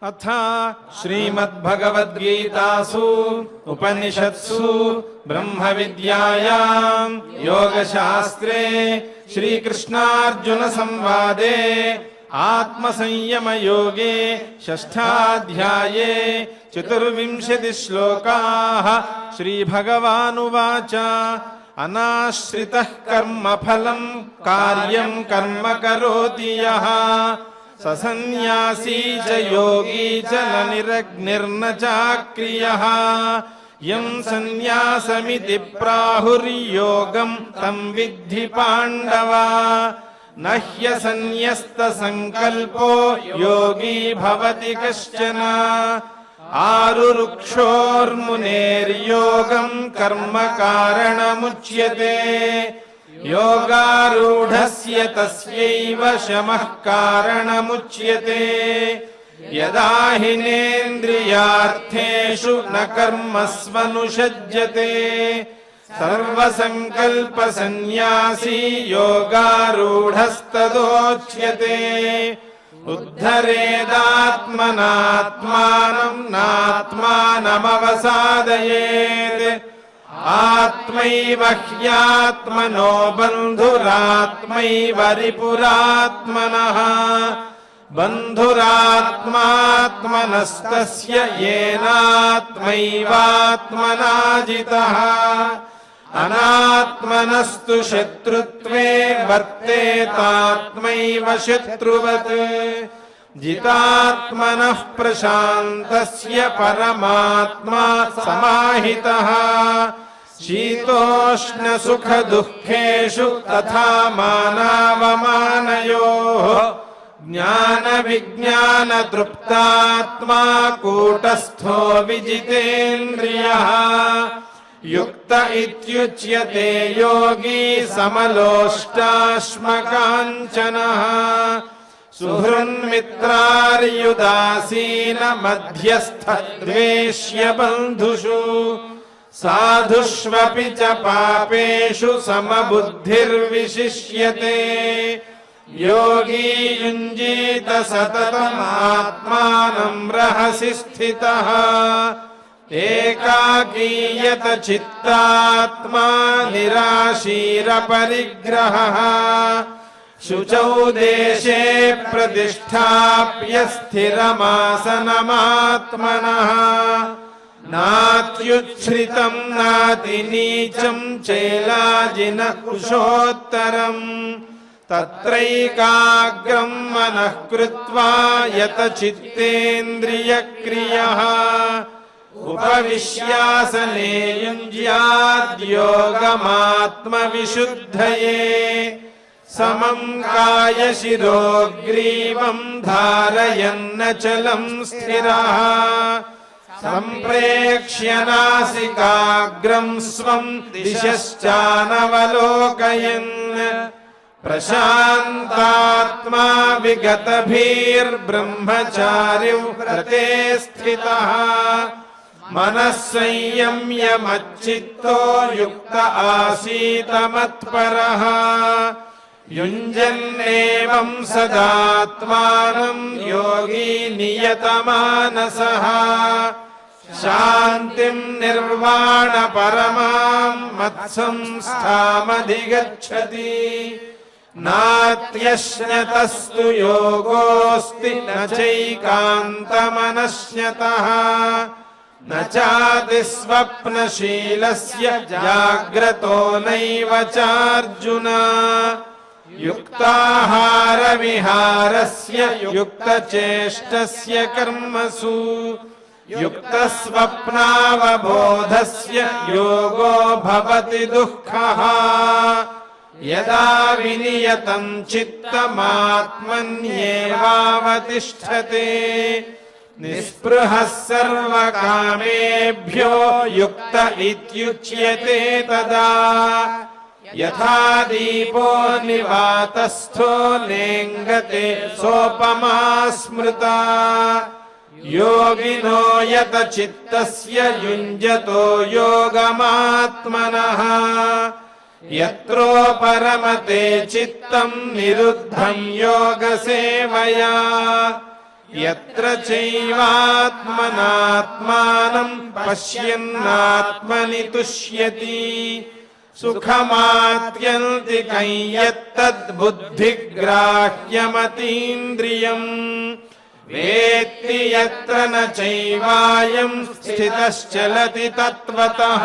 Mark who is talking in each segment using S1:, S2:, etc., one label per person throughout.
S1: अथ श्रीमद्भगवद्गीतासु उपनिषत्सु ब्रह्मविद्यायां योगशास्त्रे श्रीकृष्णार्जुनसंवादे आत्मसंयमयोगे षष्ठाध्याये 24 श्लोकाः। श्रीभगवानुवाच अनाश्रितः कर्मफलं कार्यं कर्म करोति यः स सन्न्यासी च योगी च निरग्निर्न चाक्रियः यं सन्न्यासमिति प्राहुर्योगं तं विद्धि पाण्डव न ह्यसन्न्यस्तसङ्कल्पो योगी भवति कश्चन आरुरुक्षोर्मुनेर्योगं कर्म कारणमुच्यते योगारूढस्य तस्यैव शमः कारणमुच्यते यदा हिनेन्द्रियार्थेषु न कर्मस्वनुषज्यते सर्वसङ्कल्पसन्न्यासी योगारूढस्तदोच्यते उद्धरेदात्मनात्मानं नात्मानमवसादयेत् आत्मैव ह्यात्मनो बन्धुरात्मैव रिपुरात्मनः बन्धुरात्मात्मनस्तस्य येनात्मैवात्मना जितः अनात्मनस्तु शत्रुत्वे वर्तेतात्मैव शत्रुवत् जितात्मनः प्रशान्तस्य परमात्मा समाहितः शीतोष्णसुखदुःखेषु तथा मानावमानयोः ज्ञानविज्ञानतृप्तात्मा कूटस्थो विजितेन्द्रियः युक्त इत्युच्यते योगी समलोष्टाश्मकाञ्चनः सुहृन्मित्रार्युदासीन मध्यस्थद्वेष्य बन्धुषु साधुष्वपि च पापेषु समबुद्धिर्विशिष्यते योगी युञ्जीत सततमात्मानं रहसि स्थितः एकाकीयत चित्तात्मा निराशीरपरिग्रहः शुचौ देशे प्रतिष्ठाप्य स्थिरमासनमात्मनः नात्युच्छ्रितं नातिनीचं चैलाजिनः कुशोत्तरम् तत्रैकाग्रं मनः कृत्वा यतचित्तेन्द्रियक्रियः उपविश्यासने युञ्ज्याद्योगमात्मविशुद्धये समं कायशिरो ग्रीवं धारयन्नचलं स्थिरः सम्प्रेक्ष्य नासिकाग्रं स्वं दिशश्चानवलोकयन् प्रशान्तात्मा विगतभीर्ब्रह्मचारिव्रते स्थितः मनः संयम्य मच्चित्तो युक्त आसीत मत्परः युञ्जन्नेवं सदात्मानं योगी नियतमानसः शान्तिं निर्वाणपरमां मत्संस्थामधिगच्छति नात्यश्नतस्तु योगोऽस्ति न चैकान्तमनश्यतः न चातिस्वप्नशीलस्य जाग्रतो नैव चार्जुन युक्ताहारविहारस्य युक्तचेष्टस्य कर्मसु युक्तस्वप्नावबोधस्य योगो भवति दुःखः यदा विनियतं चित्तमात्मन्येवावतिष्ठते निःस्पृहः सर्वकामेभ्यो युक्त इत्युच्यते तदा यथा दीपो निवातस्थो नेङ्गते सोपमा स्मृता योगिनो यतचित्तस्य युञ्जतो योगमात्मनः यत्रोपरमते चित्तं निरुद्धं योगसेवया यत्र चैवात्मनात्मानं पश्यन्नात्मनि तुष्यति सुखमात्यन्तिकं यत्तद्बुद्धिग्राह्यमतीन्द्रियम् वेत्ति यत्र न चैवायं स्थितश्चलति तत्त्वतः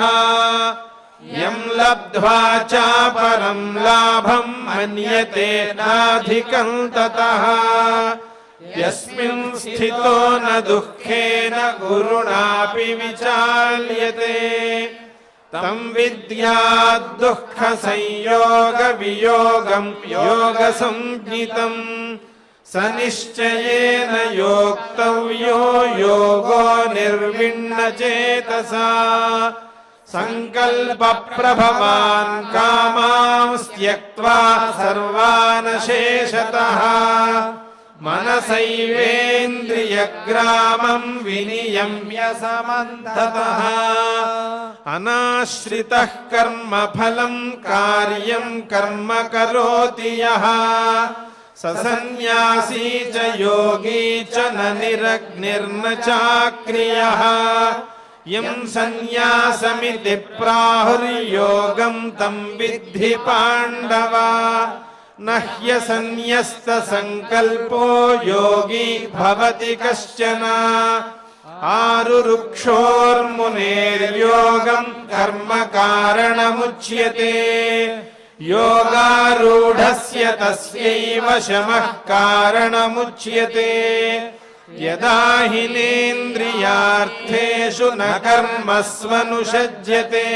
S1: यं लब्ध्वा चापरं लाभं मन्यते नाधिकं ततः यस्मिन् स्थितो न दुःखेन गुरुणापि विचाल्यते तं विद्यात् दुःखसंयोगवियोगं योगसंज्ञितम् स निश्चयेन योक्तव्यो योगो निर्विण्णचेतसा संकल्पप्रभवान् कामांस् त्यक्त्वा सर्वान् शेषतः मनसैवेन्द्रियग्रामं विनियम्य समन्ततः अनाश्रितः कर्मफलं कार्यं कर्म करोति यः स सन्न्यासी च योगी च न निरग्निर्न चाक्रियः यं सन्न्यासमिति प्राहुर्योगं तं विद्धि पाण्डव न ह्यसन्न्यस्तसङ्कल्पो योगी भवति कश्चन आरुरुक्षोर्मुनेर्योगं कर्म कारणमुच्यते योगारूढस्य तस्यैव शमः कारणमुच्यते यदा हिनेन्द्रियार्थेषु न कर्मस्वनुषज्यते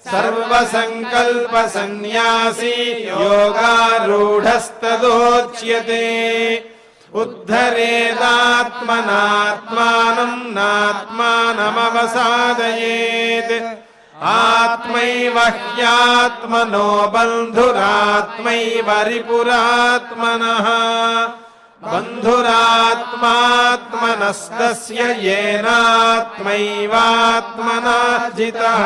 S1: सर्वसङ्कल्पसन्न्यासी योगारूढस्तदोच्यते उद्धरेदात्मनात्मानं नात्मानमवसादयेत् आत्मैव ह्यात्मनो बन्धुरात्मैव रिपुरात्मनः बन्धुरात्मात्मनस्तस्य येनात्मैवात्मना जितः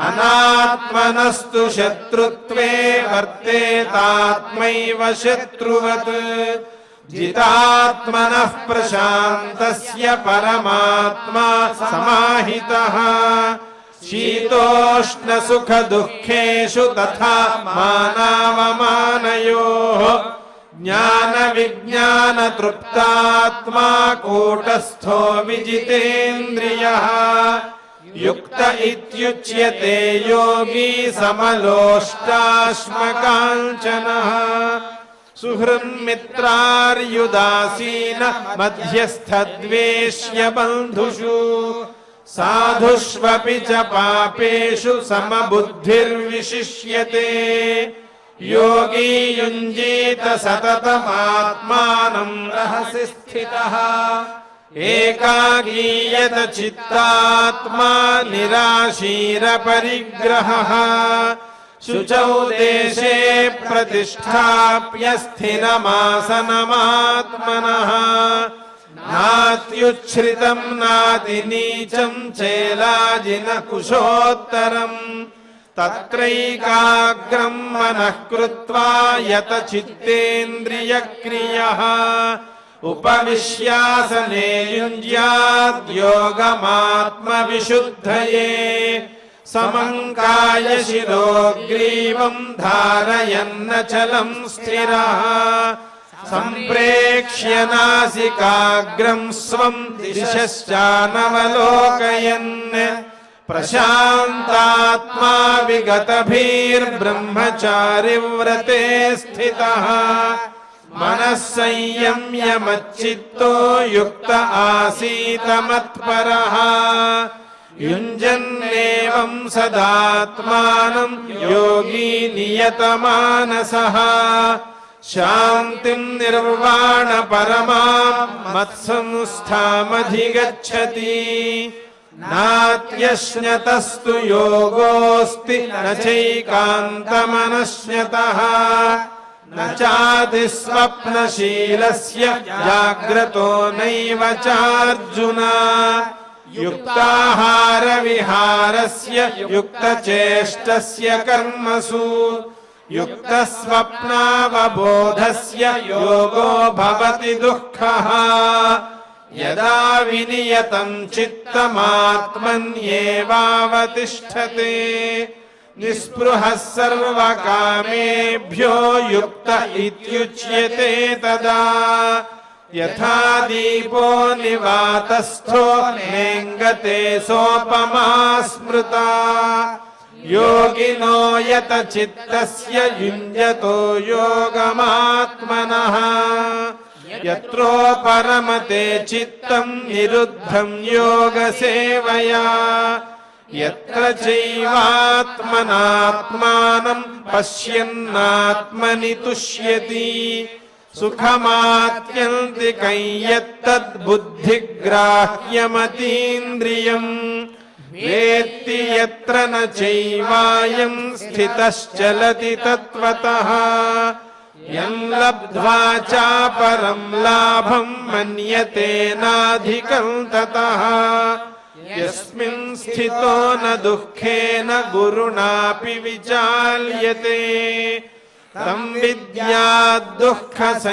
S1: अनात्मनस्तु शत्रुत्वे वर्तेतात्मैव शत्रुवत् जितात्मनः प्रशान्तस्य परमात्मा समाहितः शीतोष्णसुखदुःखेषु तथा मानावमानयोः ज्ञानविज्ञानतृप्तात्मा कूटस्थो विजितेन्द्रियः युक्त इत्युच्यते योगी समलोष्टाश्मकाञ्चनः सुहृन्मित्रार्युदासीन मध्यस्थद्वेष्य बन्धुषु साधुष्वपि च पापेषु समबुद्धिर्विशिष्यते योगी युञ्जीत सततमात्मानं रहसि स्थितः एकाकीयत चित्तात्मा निराशीरपरिग्रहः शुचौ देशे प्रतिष्ठाप्य स्थिरमासनमात्मनः नात्युच्छ्रितं नातिनीचं चेलाजिनकुशोत्तरम् तत्रैकाग्रं मनः कृत्वा यत चित्तेन्द्रियक्रियः उपविश्यासने युञ्ज्याद् योगमात्मविशुद्धये समं कायशिरो ग्रीवं धारयन्नचलं स्थिरः सम्प्रेक्ष्य नासिकाग्रं स्वं दिशश्चानवलोकयन् प्रशान्तात्मा विगतभिर्ब्रह्मचारिव्रते स्थितः मनः संयम्य मच्चित्तो युक्त आसीत मत्परः युञ्जन्नेवं सदात्मानं योगी नियतमानसः शान्तिं निर्वाणपरमां मत्संस्थामधिगच्छति नात्यश्नतस्तु योगोऽस्ति न चैकान्तमनश्नतः न चातिस्वप्नशीलस्य जाग्रतो नैव चार्जुन युक्ताहारविहारस्य युक्तचेष्टस्य कर्मसु युक्तस्वप्नावबोधस्य योगो भवति दुःखः यदा विनियतं चित्तमात्मन्येवावतिष्ठते निःस्पृहः सर्वकामेभ्यो युक्त इत्युच्यते तदा यथा दीपो निवातस्थो नेङ्गते सोपमा स्मृता योगिनो यत चित्तस्य युञ्जतो योगमात्मनः यत्रो परमते चित्तं निरुद्धं योगसेवया यत्र चैवात्मनात्मानं पश्यन्नात्मनि तुष्यति सुखमात्यन्तिकं यत्तद्बुद्धिग्राह्यमतीन्द्रियम् वेत्ति यत्र न चैवायं स्थितश्चलति तत्त्वतः यं लब्ध्वा चापरं लाभं मन्यते नाधिकं ततः यस्मिन् स्थितो न दुःखेन गुरुणापि विचाल्यते तं विद्यात् दुःखसंयोगवियोगं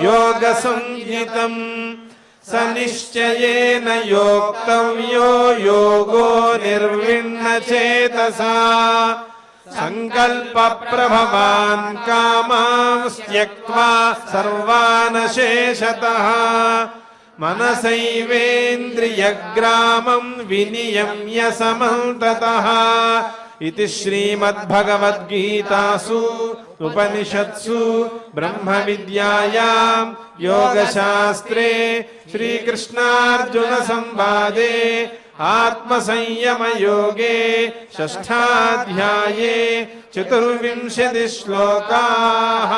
S1: योगसंज्ञितम् स निश्चयेन योक्तव्यो योगो निर्विण्णचेतसा संकल्पप्रभवान् कामांस् त्यक्त्वा सर्वान् शेषतः मनसैवेन्द्रियग्रामं विनियम्य समन्ततः इति श्रीमद्भगवद्गीतासु उपनिषत्सु ब्रह्मविद्यायां योगशास्त्रे श्रीकृष्णार्जुनसंवादे आत्मसंयमयोगे षष्ठाध्याये 24 श्लोकाः।